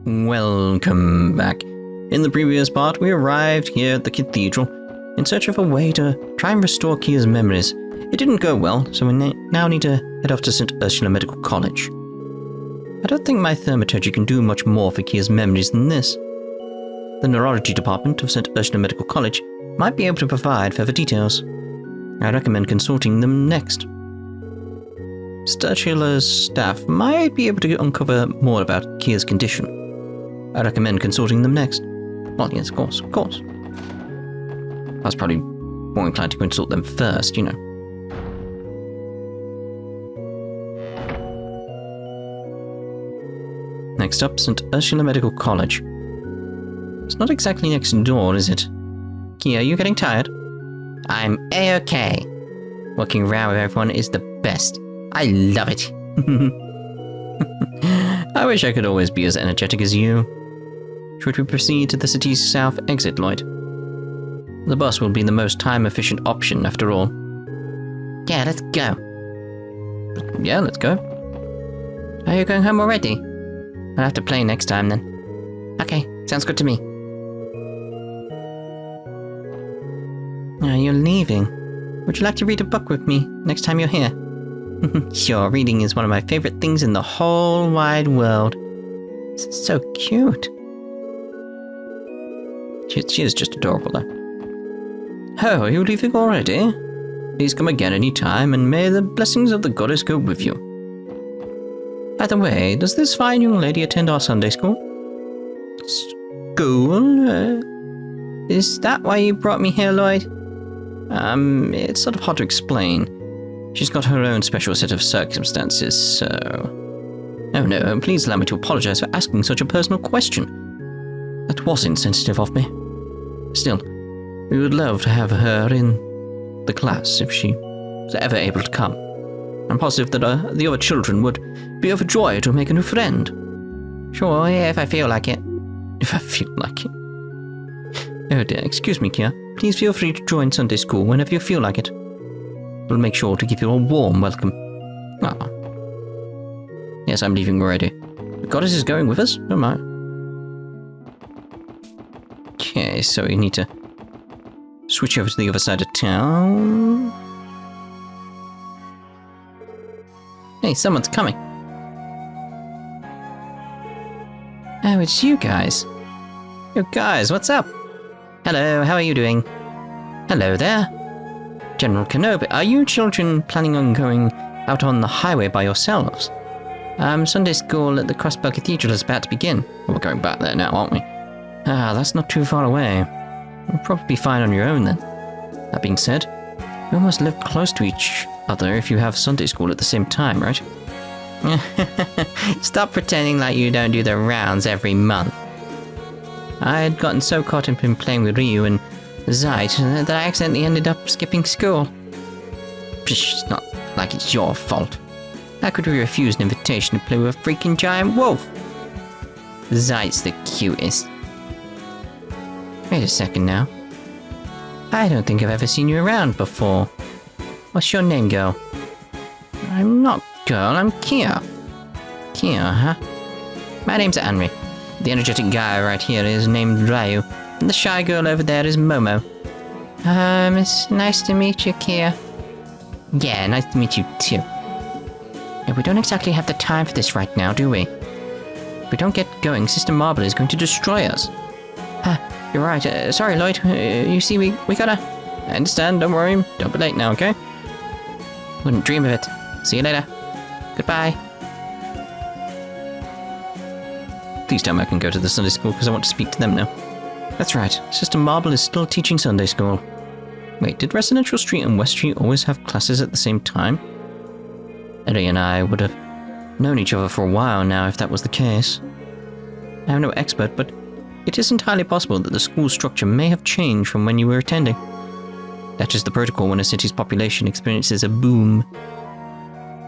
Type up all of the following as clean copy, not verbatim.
Welcome back. In the previous part, we arrived here at the Cathedral in search of a way to try and restore Kia's memories. It didn't go well, so we now need to head off to St Ursula Medical College. I don't think my thaumaturgy can do much more for Kia's memories than this. The neurology department of St Ursula Medical College might be able to provide further details. I recommend consulting them next. St Ursula's staff might be able to uncover more about Kia's condition. I recommend consulting them next. Well, yes, of course. I was probably more inclined to consult them first, you know. Next up, St Ursula Medical College. It's not exactly next door, is it? Kia, are you getting tired? I'm A-OK. Working around with everyone is the best. I love it. I wish I could always be as energetic as you. Should we proceed to the city's south exit, Lloyd? The bus will be the most time-efficient option, after all. Yeah, let's go. Yeah, let's go. Are you going home already? I'll have to play next time, then. Okay, sounds good to me. Oh, you're leaving. Would you like to read a book with me next time you're here? Sure, reading is one of my favorite things in the whole wide world. It's so cute. She is just adorable, though. Oh, are you leaving already? Please come again any time, and may the blessings of the goddess go with you. By the way, does this fine young lady attend our Sunday school? School? Is that why you brought me here, Lloyd? It's sort of hard to explain. She's got her own special set of circumstances, so... Oh no, please allow me to apologize for asking such a personal question. That was insensitive of me. Still, we would love to have her in the class if she was ever able to come. I'm positive that the other children would be overjoyed to make a new friend. Sure, yeah, if I feel like it. If I feel like it. Oh dear, excuse me, Kia. Please feel free to join Sunday school whenever you feel like it. We'll make sure to give you a warm welcome. Ah. Yes, I'm leaving already. The goddess is going with us? Oh my. Okay, so we need to switch over to the other side of town. Hey, someone's coming. Oh, it's you guys. Yo, guys, what's up? Hello, how are you doing? Hello there. General Kenobi, are you children planning on going out on the highway by yourselves? Sunday school at the Crossbell Cathedral is about to begin. Well, we're going back there now, aren't we? Ah, that's not too far away. You'll probably be fine on your own then. That being said, you almost live close to each other if you have Sunday school at the same time, right? Stop pretending like you don't do the rounds every month. I had gotten so caught up in playing with Ryu and Zeit that I accidentally ended up skipping school. It's not like it's your fault. How could we refuse an invitation to play with a freaking giant wolf? Zeit's the cutest. Wait a second now. I don't think I've ever seen you around before. What's your name, girl? I'm not girl, I'm Kia. Kia, huh? My name's Henry. The energetic guy right here is named Ryu, and the shy girl over there is Momo. It's nice to meet you, Kia. Yeah, nice to meet you too. Yeah, we don't exactly have the time for this right now, do we? If we don't get going, Sister Marble is going to destroy us. You're right. Sorry, Lloyd. You see, we gotta... I understand, don't worry. Don't be late now, okay? Wouldn't dream of it. See you later. Goodbye. Please tell me I can go to the Sunday school because I want to speak to them now. That's right. Sister Marble is still teaching Sunday school. Wait, did Residential Street and West Street always have classes at the same time? Eddie and I would have known each other for a while now if that was the case. I am no expert, but it is entirely possible that the school structure may have changed from when you were attending. That's just the protocol when a city's population experiences a boom.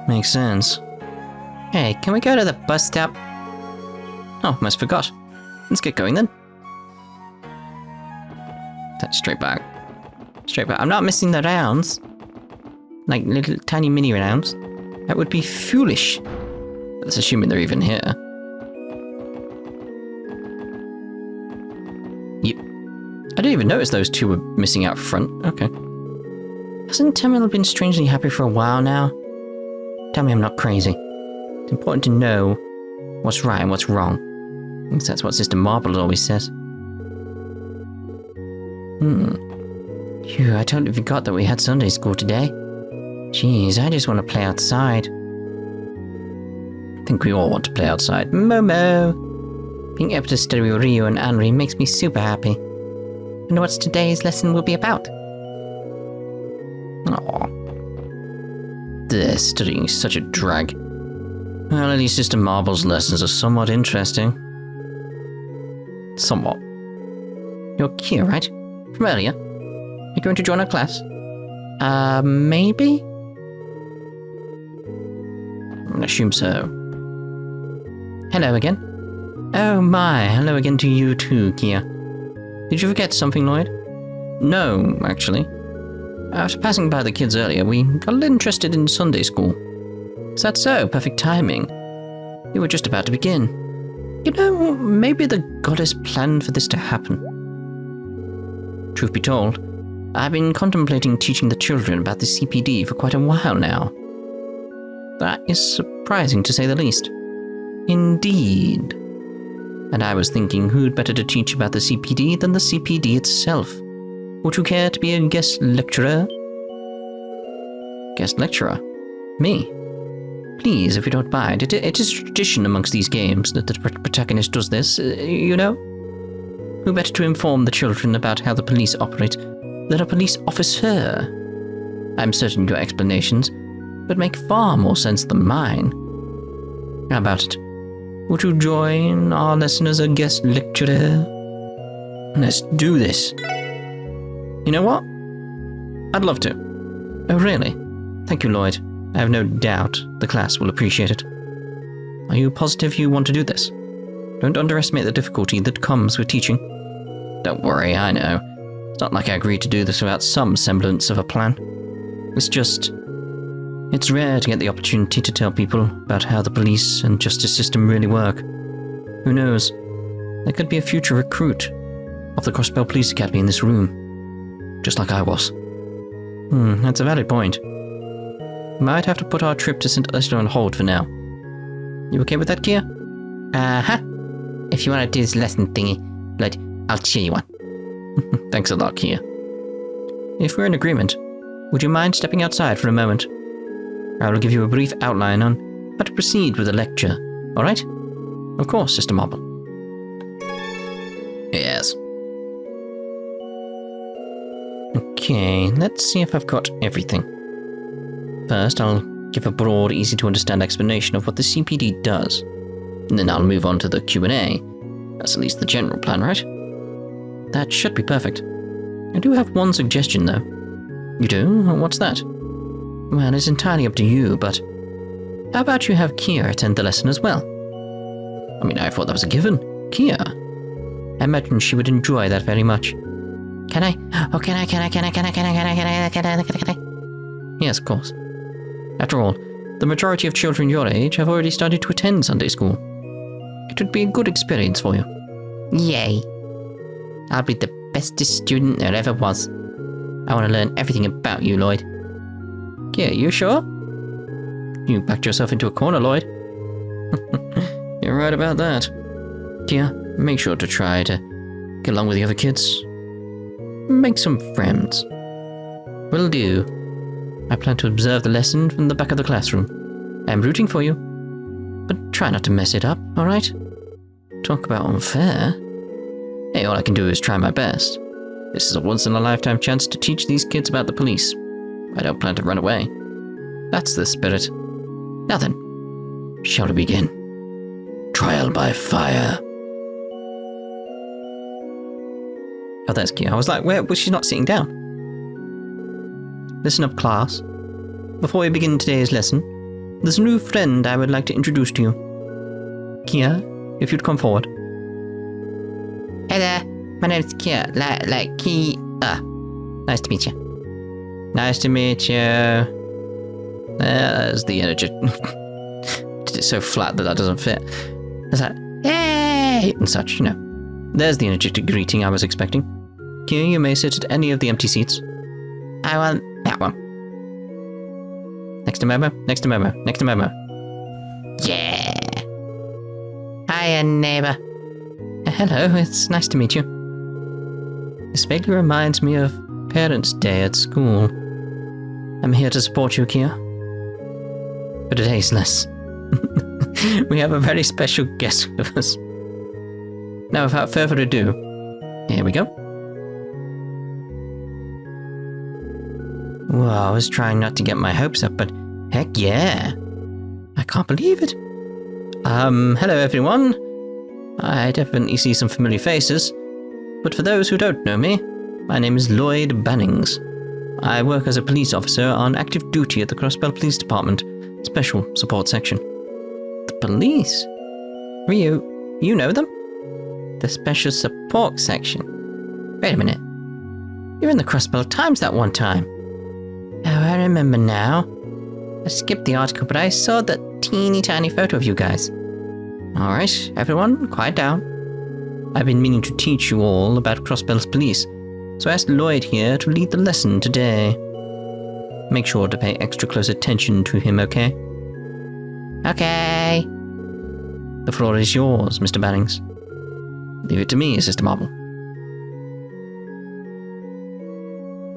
Makes sense. Hey, can we go to the bus stop? Oh, almost forgot. Let's get going then. That's straight back. Straight back. I'm not missing the rounds. Like little tiny mini rounds. That would be foolish. That's assuming they're even here. didn't even notice those two were missing out front. Okay. Hasn't Terminal been strangely happy for a while now? Tell me I'm not crazy. It's important to know what's right and what's wrong. At least that's what Sister Marble always says. Phew, I totally forgot that we had Sunday school today. Jeez, I just want to play outside. I think we all want to play outside. Momo! Being able to study with Ryu and Henri makes me super happy. Wonder what today's lesson will be about. Aww. This studying is such a drag. Well, at least Sister Marble's lessons are somewhat interesting. Somewhat. You're Kia, right? From earlier? You're going to join our class? Maybe? I assume so. Hello again. Oh my, hello again to you too, Kia. Did you forget something, Lloyd? No, actually. After passing by the kids earlier, we got a little interested in Sunday school. Is that so? Perfect timing. We were just about to begin. You know, maybe the goddess planned for this to happen. Truth be told, I've been contemplating teaching the children about the CPD for quite a while now. That is surprising to say the least. Indeed. And I was thinking who'd better to teach about the CPD than the CPD itself. Would you care to be a guest lecturer? Guest lecturer? Me? Please, if you don't mind. It is tradition amongst these games that the protagonist does this, you know? Who better to inform the children about how the police operate than a police officer? I'm certain your explanations would make far more sense than mine. How about it? Would you join our lesson as a guest lecturer? Let's do this. You know what? I'd love to. Oh, really? Thank you, Lloyd. I have no doubt the class will appreciate it. Are you positive you want to do this? Don't underestimate the difficulty that comes with teaching. Don't worry, I know. It's not like I agreed to do this without some semblance of a plan. It's rare to get the opportunity to tell people about how the police and justice system really work. Who knows? There could be a future recruit of the Crossbell Police Academy in this room. Just like I was. That's a valid point. We might have to put our trip to St Ursula on hold for now. You okay with that, Kia? If you want to do this lesson thingy, Lloyd, I'll cheer you on. Thanks a lot, Kia. If we're in agreement, would you mind stepping outside for a moment? I will give you a brief outline on how to proceed with the lecture, alright? Of course, Sister Marble. Yes. Okay, let's see if I've got everything. First, I'll give a broad, easy-to-understand explanation of what the CPD does. And then I'll move on to the Q&A. That's at least the general plan, right? That should be perfect. I do have one suggestion, though. You do? What's that? Well, it's entirely up to you, but how about you have Kia attend the lesson as well? I mean, I thought that was a given. Kia. I imagine she would enjoy that very much. Can I? Oh, can I? Yes, of course. After all, the majority of children your age have already started to attend Sunday school. It would be a good experience for you. Yay. I'll be the bestest student there ever was. I want to learn everything about you, Lloyd. Yeah, you sure? You backed yourself into a corner, Lloyd. You're right about that. Kia, make sure to try to get along with the other kids. Make some friends. Will do. I plan to observe the lesson from the back of the classroom. I'm rooting for you. But try not to mess it up, alright? Talk about unfair. Hey, all I can do is try my best. This is a once-in-a-lifetime chance to teach these kids about the police. I don't plan to run away. That's the spirit. Now then, shall we begin? Trial by fire. Oh, that's cute. I was like, where was she not sitting down? Listen up, class. Before we begin today's lesson, there's a new friend I would like to introduce to you. Kia, if you'd come forward. Hello, my name's Kia, like Kia. Nice to meet you. Nice to meet you. There's the energy. It's so flat that doesn't fit. It's like, hey! And such, you know. There's the energetic greeting I was expecting. Here, you may sit at any of the empty seats. I want that one. Next to Momo, next to Momo, next to Momo. Yeah! Hiya, neighbor. Hello, it's nice to meet you. This vaguely reminds me of Parents' Day at school. I'm here to support you, Kia. But it tasteless. We have a very special guest with us. Now, without further ado, here we go. Well, I was trying not to get my hopes up, but heck yeah. I can't believe it. Hello everyone. I definitely see some familiar faces, but for those who don't know me, my name is Lloyd Bannings. I work as a police officer on active duty at the Crossbell Police Department, Special Support Section. The police? Ryu, you know them? The Special Support Section? Wait a minute. You were in the Crossbell Times that one time. Oh, I remember now. I skipped the article, but I saw that teeny tiny photo of you guys. Alright, everyone, quiet down. I've been meaning to teach you all about Crossbell's police, so I asked Lloyd here to lead the lesson today. Make sure to pay extra close attention to him, okay? Okay. The floor is yours, Mr. Bannings. Leave it to me, Sister Marble.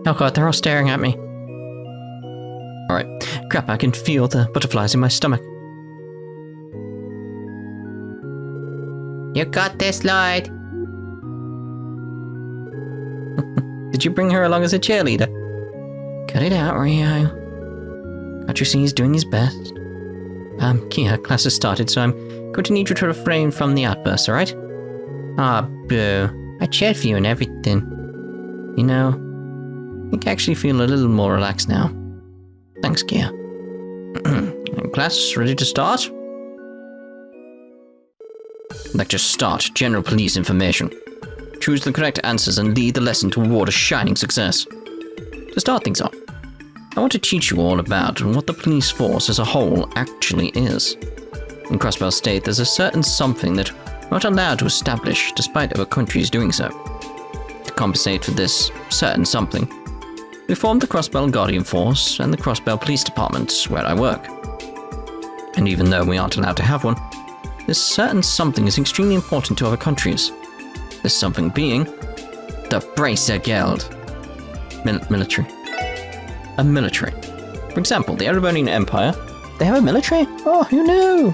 Oh god, they're all staring at me. Alright, crap, I can feel the butterflies in my stomach. You got this, Lloyd. Did you bring her along as a cheerleader? Cut it out, Rio. Can't you see he's doing his best? Kia, class has started, so I'm going to need you to refrain from the outbursts, alright? Ah, boo. I cheered for you and everything. You know, I think I actually feel a little more relaxed now. Thanks, Kia. Class, ready to start? Lecture start. General police information. Choose the correct answers and lead the lesson toward a shining success. To start things off, I want to teach you all about what the police force as a whole actually is. In Crossbell State, there's a certain something that we're not allowed to establish, despite other countries doing so. To compensate for this certain something, we formed the Crossbell Guardian Force and the Crossbell Police Department, where I work. And even though we aren't allowed to have one, this certain something is extremely important to other countries. This something being the Bracer Guild. Military. A military. For example, the Erebonian Empire, they have a military? Oh, who knew?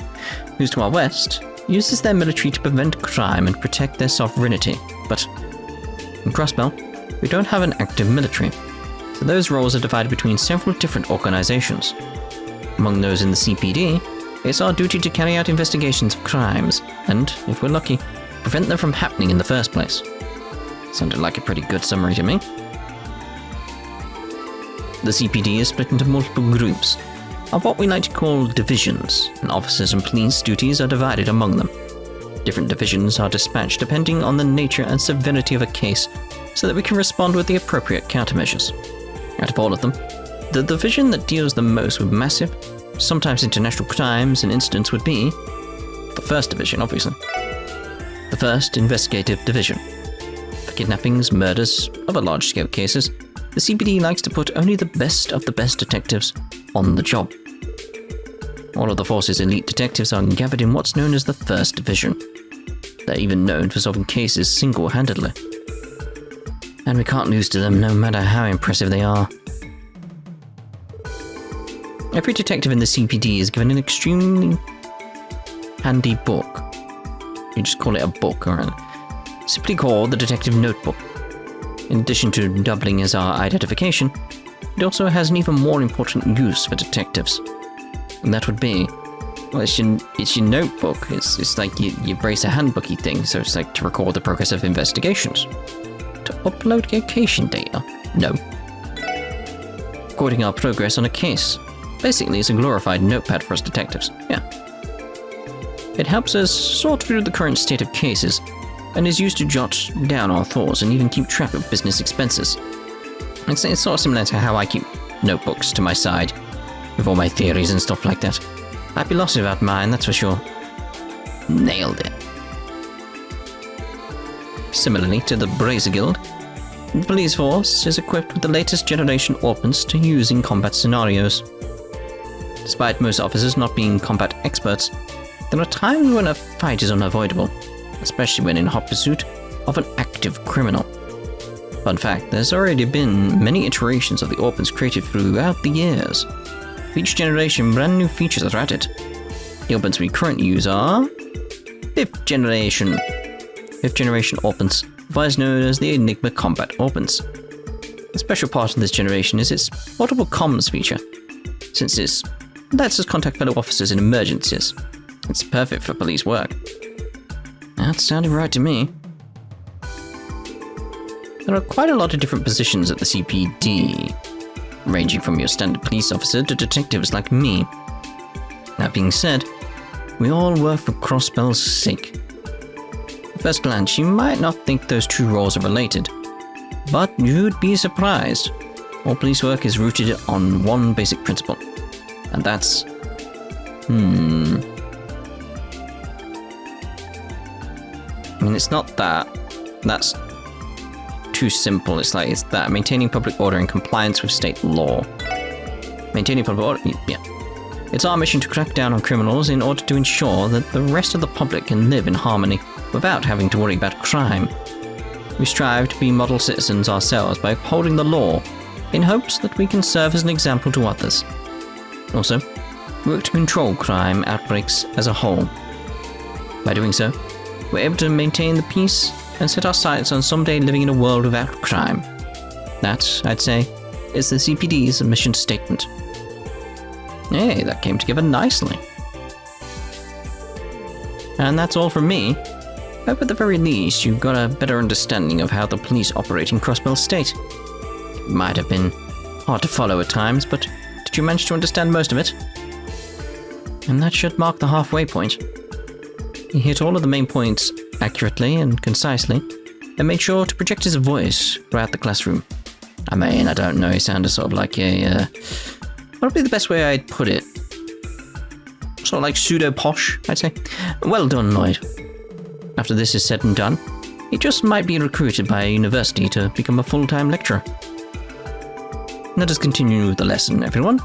Who's to our west, uses their military to prevent crime and protect their sovereignty. But in Crossbell, we don't have an active military. So those roles are divided between several different organizations. Among those in the CPD, it's our duty to carry out investigations of crimes, and, if we're lucky, prevent them from happening in the first place. Sounded like a pretty good summary to me. The CPD is split into multiple groups of what we like to call divisions, and officers and police duties are divided among them. Different divisions are dispatched depending on the nature and severity of a case, so that we can respond with the appropriate countermeasures. Out of all of them, the division that deals the most with massive, sometimes international crimes and incidents would be the 1st Division, obviously. The 1st Investigative Division. For kidnappings, murders, other large-scale cases, the CPD likes to put only the best of the best detectives on the job. All of the force's elite detectives are gathered in what's known as the 1st Division. They're even known for solving cases single-handedly. And we can't lose to them no matter how impressive they are. Every detective in the CPD is given an extremely handy book. You just call it a book, or simply called the Detective Notebook. In addition to doubling as our identification, it also has an even more important use for detectives. And that would be, well, it's your notebook. It's like your bracer handbooky thing, so it's like to record the progress of investigations. To upload location data? No. Recording our progress on a case. Basically, it's a glorified notepad for us detectives. Yeah. It helps us sort through the current state of cases, and is used to jot down our thoughts and even keep track of business expenses. It's sort of similar to how I keep notebooks to my side, with all my theories and stuff like that. I'd be lost without mine, that's for sure. Nailed it. Similarly to the Bracer Guild, The police force is equipped with the latest generation weapons to use in combat scenarios. Despite most officers not being combat experts, there are times when a fight is unavoidable, especially when in hot pursuit of an active criminal. Fun fact, there's already been many iterations of the weapons created throughout the years. For each generation, brand new features are added. The weapons we currently use are 5th generation weapons, otherwise known as the Enigma combat weapons. The special part of this generation is its portable comms feature. Since this lets us contact fellow officers in emergencies, it's perfect for police work. That sounded right to me. There are quite a lot of different positions at the CPD, ranging from your standard police officer to detectives like me. That being said, we all work for Crossbell's sake. At first glance, you might not think those two roles are related, but you'd be surprised. All police work is rooted on one basic principle, and that's... I mean, it's not that. That's too simple. It's that maintaining public order and compliance with state law. Maintaining public order, yeah. It's our mission to crack down on criminals in order to ensure that the rest of the public can live in harmony without having to worry about crime. We strive to be model citizens ourselves by upholding the law, in hopes that we can serve as an example to others. Also, we work to control crime outbreaks as a whole. By doing so, we're able to maintain the peace and set our sights on someday living in a world without crime. That, I'd say, is the CPD's mission statement. Hey, that came together nicely. And that's all from me. Hope at the very least you got a better understanding of how the police operate in Crossbell State. It might have been hard to follow at times, but did you manage to understand most of it? And that should mark the halfway point. He hit all of the main points accurately and concisely, and made sure to project his voice throughout the classroom. I mean, I don't know, he sounded sort of like a, what would be the best way I'd put it? Sort of like pseudo-posh, I'd say. Well done, Lloyd. After this is said and done, he just might be recruited by a university to become a full-time lecturer. Let us continue with the lesson, everyone.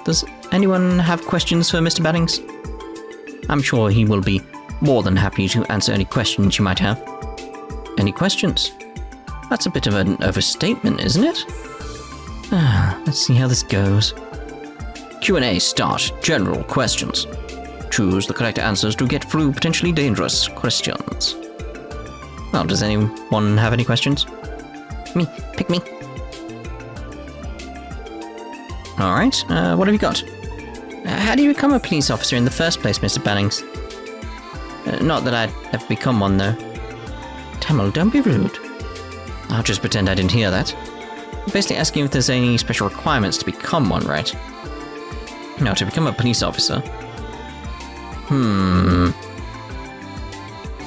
Does anyone have questions for Mr. Bannings? I'm sure he will be more than happy to answer any questions you might have. Any questions? That's a bit of an overstatement, isn't it? Let's see how this goes. Q&A start. General questions. Choose the correct answers to get through potentially dangerous questions. Well, does anyone have any questions? Me. Pick me. Alright, what have you got? How do you become a police officer in the first place, Mr. Bannings? Not that I'd ever become one, though. Tamil, don't be rude. I'll just pretend I didn't hear that. I'm basically asking if there's any special requirements to become one, right? Now, to become a police officer... I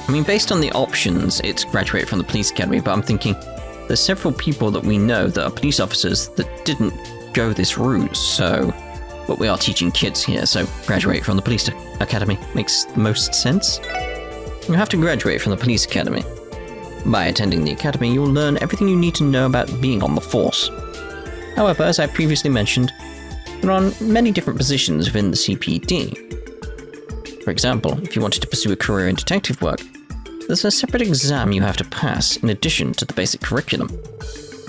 mean, based on the options, it's graduate from the police academy, but I'm thinking there's several people that we know that are police officers that didn't go this route, so... But we are teaching kids here, so graduate from the police academy makes the most sense. You have to graduate from the police academy. By attending the academy, you'll learn everything you need to know about being on the force. However, as I previously mentioned, there are many different positions within the CPD. For example, if you wanted to pursue a career in detective work, there's a separate exam you have to pass in addition to the basic curriculum.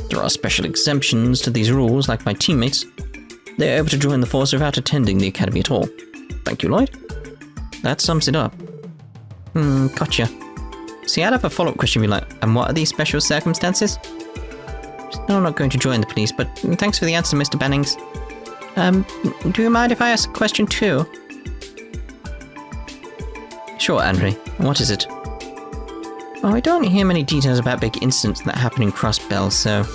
There are special exemptions to these rules, like my teammates. They're able to join the force without attending the academy at all. Thank you, Lloyd. That sums it up. Gotcha. See, I'd have a follow-up question be like, and what are these special circumstances? No, I'm not going to join the police, but thanks for the answer, Mr. Bannings. Do you mind if I ask a question too? Sure, Henry. What is it? Well, we don't hear many details about big incidents that happen in Crossbell, so...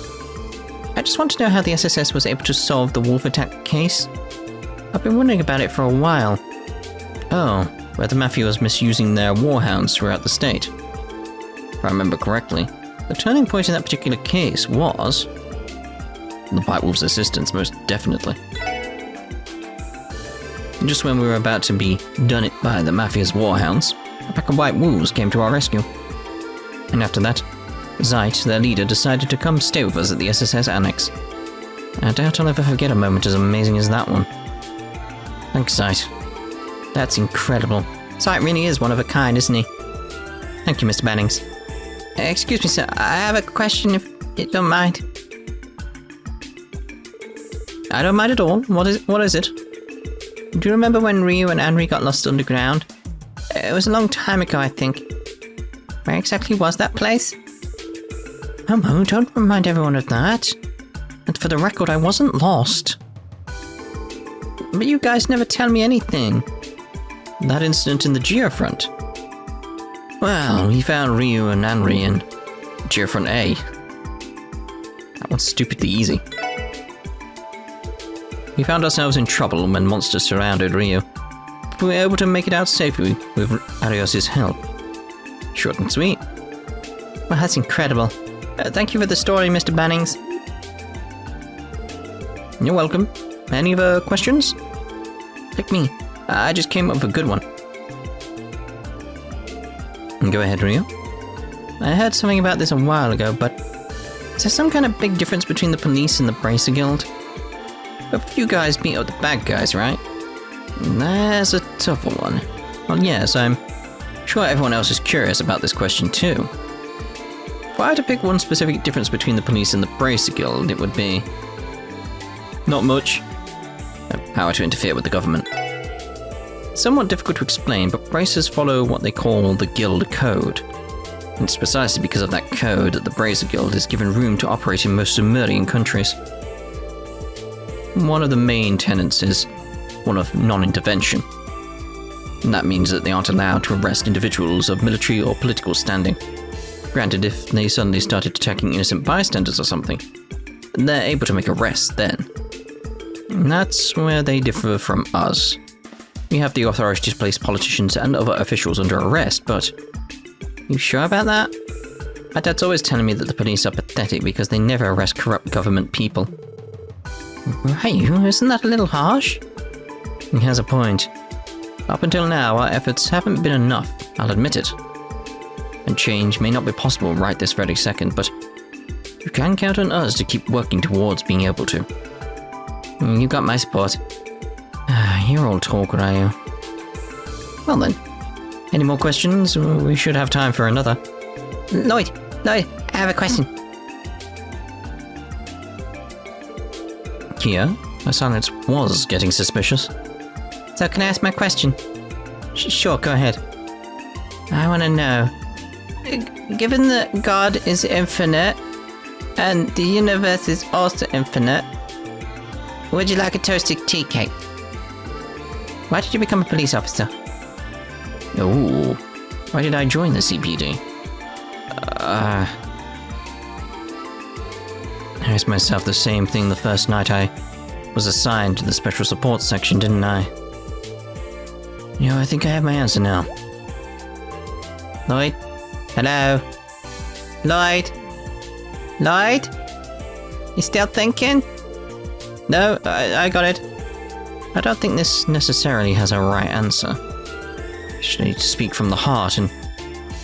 I just want to know how the SSS was able to solve the wolf attack case. I've been wondering about it for a while. Oh, where the Mafia was misusing their warhounds throughout the state. If I remember correctly, the turning point in that particular case was... the White Wolf's assistance, most definitely. Just when we were about to be done it by the Mafia's warhounds, a pack of White Wolves came to our rescue. And after that, Zeit, their leader, decided to come stay with us at the SSS Annex. I doubt I'll ever forget a moment as amazing as that one. Thanks, Zeit. That's incredible. Zeit really is one of a kind, isn't he? Thank you, Mr. Bannings. Excuse me, sir. I have a question, if you don't mind. I don't mind at all. What is it? Do you remember when Ryu and Anri got lost underground? It was a long time ago, I think. Where exactly was that place? Oh, don't remind everyone of that. And for the record, I wasn't lost. But you guys never tell me anything. That incident in the Geofront. Well, we found Ryu and Anri in Geofront A. That one's stupidly easy. We found ourselves in trouble when monsters surrounded Ryu. But we were able to make it out safely with Arios' help. Short and sweet. Well, that's incredible. Thank you for the story, Mr. Bannings. You're welcome. Any other questions? Like me. I just came up with a good one. Go ahead, Ryu. I heard something about this a while ago, but is there some kind of big difference between the police and the Bracer Guild? But you guys beat up the bad guys, right? That's a tougher one. Well, yes, I'm sure everyone else is curious about this question too. If I had to pick one specific difference between the police and the Bracer Guild, it would be... not much. The power to interfere with the government. Somewhat difficult to explain, but Bracers follow what they call the Guild Code. And it's precisely because of that code that the Bracer Guild is given room to operate in most Sumerian countries. One of the main tenets is one of non-intervention. And that means that they aren't allowed to arrest individuals of military or political standing. Granted, if they suddenly started attacking innocent bystanders or something, they're able to make arrests then. And that's where they differ from us. We have the authority to place politicians and other officials under arrest, but... You sure about that? My dad's always telling me that the police are pathetic because they never arrest corrupt government people. Right, isn't that a little harsh? He has a point. Up until now, our efforts haven't been enough, I'll admit it. And change may not be possible right this very second, but you can count on us to keep working towards being able to. You got my support. You're all talk, are you? Well then, any more questions? We should have time for another. Lloyd, I have a question. Kia, my silence was getting suspicious. So can I ask my question? Sure, go ahead. I want to know. Given that God is infinite, and the universe is also infinite, would you like a toasted tea cake? Why did you become a police officer? Oh, why did I join the CPD? I asked myself the same thing the first night I was assigned to the special support section, didn't I? I think I have my answer now. Lloyd? Hello? Lloyd? Lloyd? You still thinking? No, I got it. I don't think this necessarily has a right answer. I should need to speak from the heart and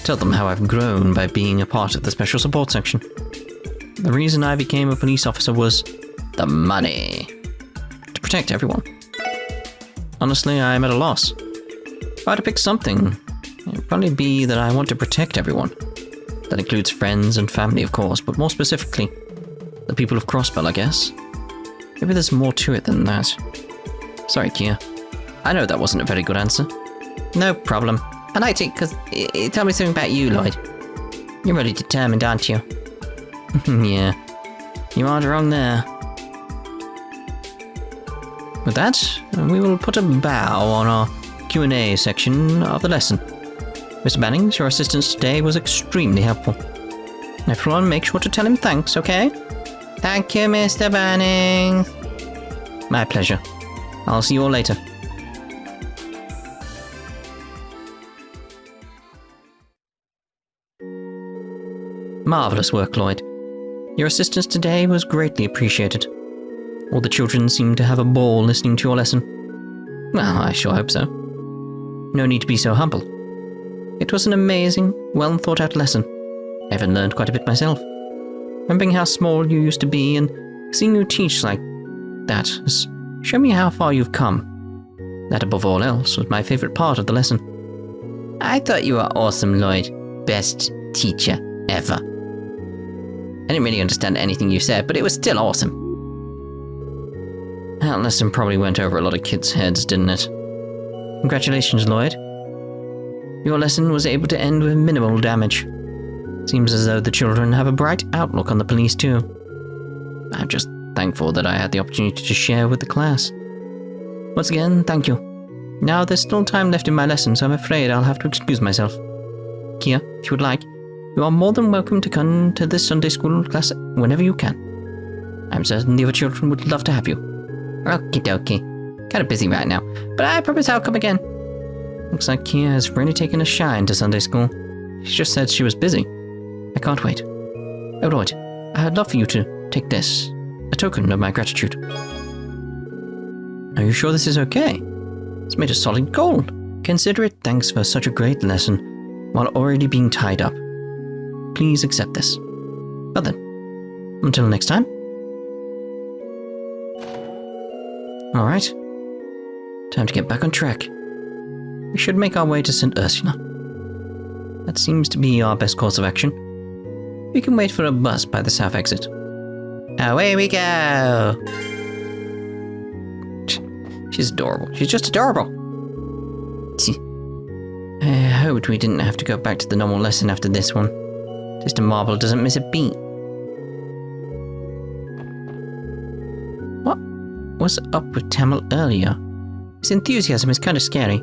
tell them how I've grown by being a part of the special support section. The reason I became a police officer was the money. To protect everyone. Honestly, I'm at a loss. If I had to pick something, it'd probably be that I want to protect everyone. That includes friends and family, of course, but more specifically, the people of Crossbell, I guess. Maybe there's more to it than that. Sorry, Kia. I know that wasn't a very good answer. No problem. I liked it because it told me something about you, Lloyd. You're really determined, aren't you? Yeah. You aren't wrong there. With that, we will put a bow on our Q&A section of the lesson. Mr. Bannings, your assistance today was extremely helpful. Everyone, make sure to tell him thanks, okay? Thank you, Mr. Bannings. My pleasure. I'll see you all later. Marvellous work, Lloyd. Your assistance today was greatly appreciated. All the children seemed to have a ball listening to your lesson. Well, I sure hope so. No need to be so humble. It was an amazing, well-thought-out lesson, I haven't learned quite a bit myself. Remembering how small you used to be and seeing you teach like that has shown me how far you've come. That, above all else, was my favourite part of the lesson. I thought you were awesome, Lloyd. Best teacher ever. I didn't really understand anything you said, but it was still awesome. That lesson probably went over a lot of kids' heads, didn't it? Congratulations, Lloyd. Your lesson was able to end with minimal damage. Seems as though the children have a bright outlook on the police too. I'm just thankful that I had the opportunity to share with the class. Once again, thank you. Now there's still time left in my lesson, so I'm afraid I'll have to excuse myself. Kia, if you would like, you are more than welcome to come to this Sunday school class whenever you can. I'm certain the other children would love to have you. Okie dokie. Kind of busy right now, but I promise I'll come again. Looks like Kia has really taken a shine to Sunday school. She just said she was busy. I can't wait. Oh Lloyd, I'd love for you to take this, a token of my gratitude. Are you sure this is okay? It's made of solid gold. Consider it thanks for such a great lesson, while already being tied up. Please accept this. Well then, until next time. Alright. Time to get back on track. We should make our way to St Ursula. That seems to be our best course of action. We can wait for a bus by the south exit. Away we go! She's adorable. She's just adorable. I hoped we didn't have to go back to the normal lesson after this one. Sister Marble doesn't miss a beat. What was up with Tamil earlier? His enthusiasm is kind of scary.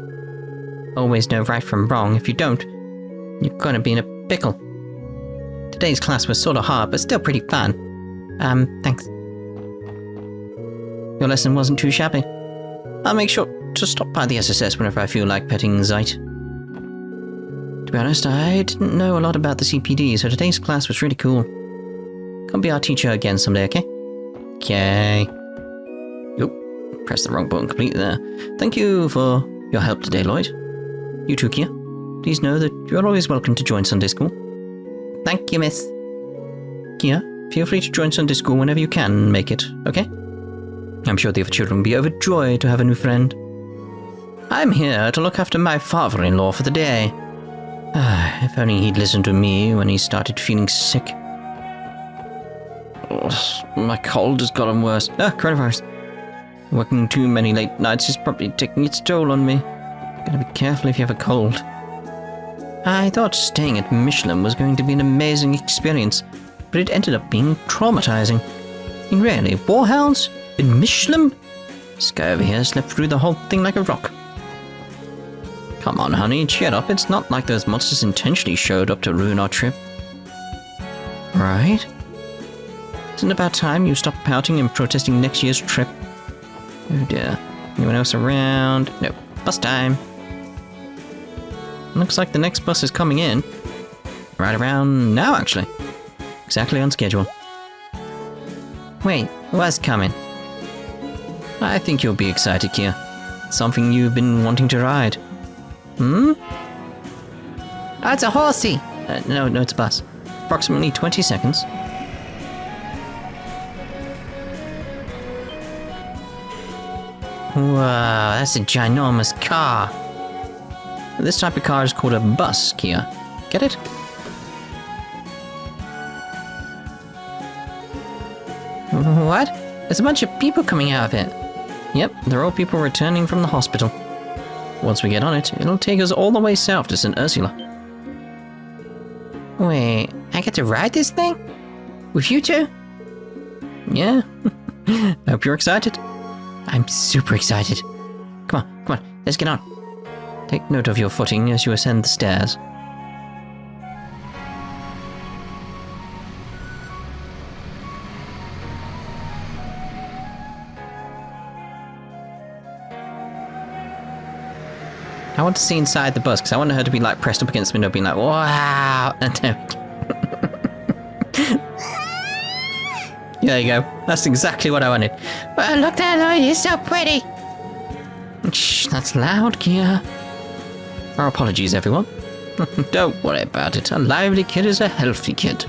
Always know right from wrong. If you don't, you're gonna be in a pickle. Today's class was sort of hard, but still pretty fun. Thanks. Your lesson wasn't too shabby. I'll make sure to stop by the SSS whenever I feel like petting Zeit. To be honest, I didn't know a lot about the CPD, so today's class was really cool. Come be our teacher again someday, okay? Okay. Oop, pressed the wrong button completely there. Thank you for your help today, Lloyd. You too, Kia. Please know that you're always welcome to join Sunday school. Thank you, miss. Kia, feel free to join Sunday school whenever you can make it, okay? I'm sure the other children will be overjoyed to have a new friend. I'm here to look after my father-in-law for the day. If only he'd listened to me when he started feeling sick. My cold has gotten worse. Coronavirus. Working too many late nights is probably taking its toll on me. Gotta be careful if you have a cold. I thought staying at Michelin was going to be an amazing experience, but it ended up being traumatizing. I mean, really, warhounds? In Michelin? This guy over here slept through the whole thing like a rock. Come on, honey, cheer up. It's not like those monsters intentionally showed up to ruin our trip. Right? Isn't it about time you stop pouting and protesting next year's trip? Oh dear. Anyone else around? No. Bus time. Looks like the next bus is coming in. Right around now, actually. Exactly on schedule. Wait, what's coming? I think you'll be excited, Kia. Something you've been wanting to ride. Oh, it's a horsey! No, it's a bus. Approximately 20 seconds. Wow, that's a ginormous car. This type of car is called a bus, Kia. Get it? What? There's a bunch of people coming out of it. Yep, they're all people returning from the hospital. Once we get on it, it'll take us all the way south to St Ursula. Wait, I get to ride this thing? With you two? Yeah. Hope you're excited. I'm super excited. Come on, let's get on. Take note of your footing as you ascend the stairs. I want to see inside the bus, because I want her to be like pressed up against the window, being like, wow! There you go. That's exactly what I wanted. Well, look there, Lloyd, it's so pretty! Shh, that's loud, Kia. Our apologies, everyone. Don't worry about it. A lively kid is a healthy kid.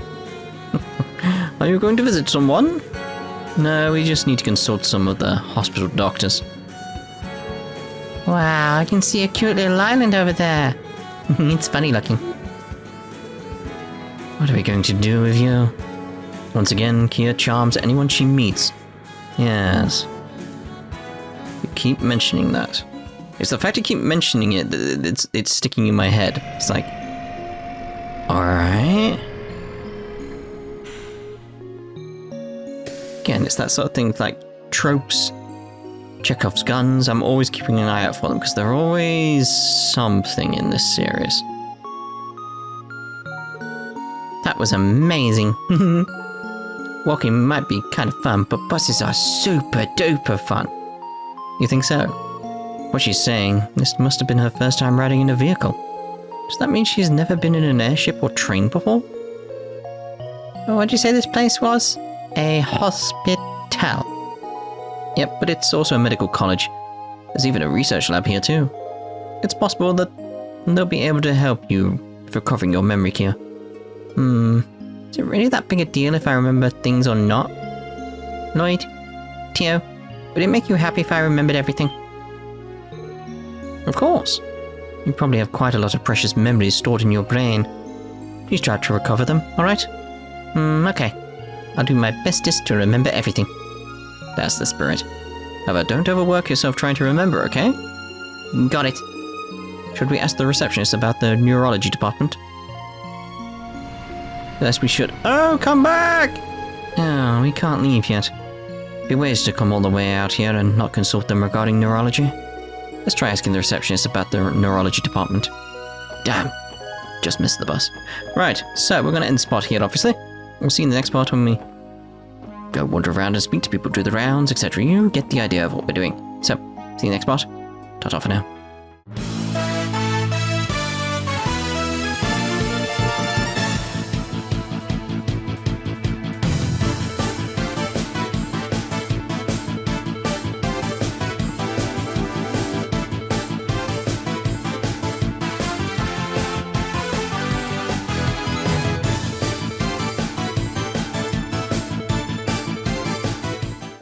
Are you going to visit someone? No, we just need to consult some of the hospital doctors. Wow, I can see a cute little island over there. It's funny looking. What are we going to do with you? Once again, Kia charms anyone she meets. Yes. You keep mentioning that. It's the fact you keep mentioning it that it's sticking in my head. It's like, alright. Again, it's that sort of thing like tropes. Chekhov's guns, I'm always keeping an eye out for them because they're always something in this series. That was amazing. Walking might be kind of fun, but buses are super duper fun. You think so? What she's saying, this must have been her first time riding in a vehicle. Does that mean she's never been in an airship or train before? Oh, what'd you say this place was? A hospital. Yep, but it's also a medical college. There's even a research lab here too. It's possible that they'll be able to help you with recovering your memory, Kia. Is it really that big a deal if I remember things or not? Lloyd? Tio? Would it make you happy if I remembered everything? Of course. You probably have quite a lot of precious memories stored in your brain. Please try to recover them, alright? Okay. I'll do my bestest to remember everything. That's the spirit. However, don't overwork yourself trying to remember, okay? Got it. Should we ask the receptionist about the neurology department? Yes, we should. Oh, come back! Oh, we can't leave yet. Be ways to come all the way out here and not consult them regarding neurology. Let's try asking the receptionist about the neurology department. Damn. Just missed the bus. Right, so we're going to end the spot here, obviously. We'll see you in the next part when we go wander around and speak to people, do the rounds, etc. You get the idea of what we're doing. So, see you next part. Ta-ta for now.